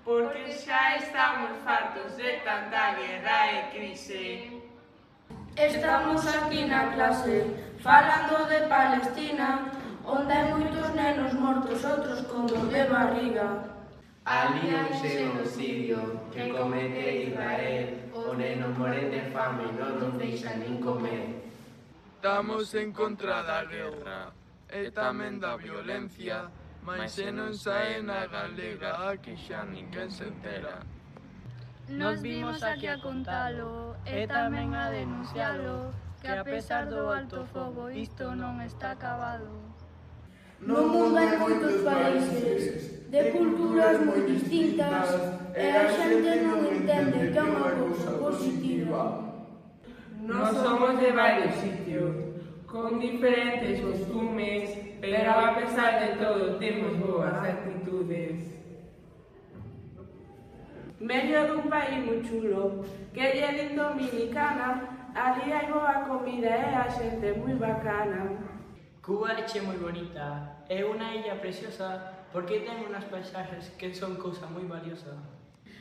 porque xa estamos fartos de tanta guerra e crise. Estamos aquí na clase falando de Palestina, onde hai moitos nenos mortos, outros con dor de barriga. Ali un xenocidio que comete Israel, o nenos moren de fame e non nos deixan nin comer. Estamos en contra da guerra e tamén da violencia, mais se non sae na galega aquí xa ninguén se entera. Nos vimos aquí a contalo e tamén a denuncialo, que a pesar do alto fogo isto non está acabado. No mundo hai moitos países, de culturas moi distintas, e a xente non entende que é unha cousa positiva. Nós somos de varios sitios, con diferentes costumes, pero a pesar de todo temos boas actitudes. Medio dun país moi chulo, que lle din Dominicana, ali hai boa comida e a xente moi bacana. Cuba é moi bonita, é unha illa preciosa porque ten unhas paisajes que son cousa moi valiosa.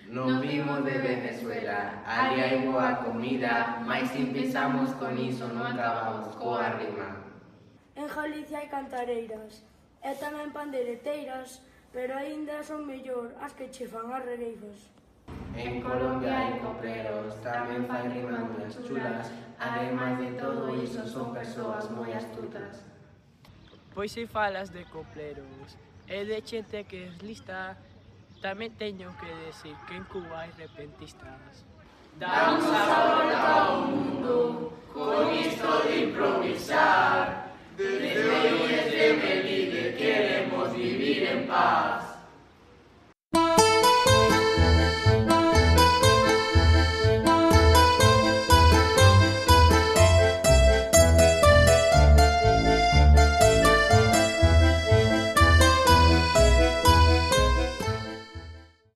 Nos vimos de Venezuela, ali hai boa comida, mas se empezamos con iso non acabamos coa rima. En Galicia hai cantareiras e tamén pandeireteiras, pero aínda son mellor as que che fan as regueifas. En Colombia hai copleros, tamén fai rimas moi chulas, ademais de todo iso son persoas moi astutas. Pois se falas de copleros e de xente que é lista, tamén teño que decir que en Cuba hai repentistas. Vamos a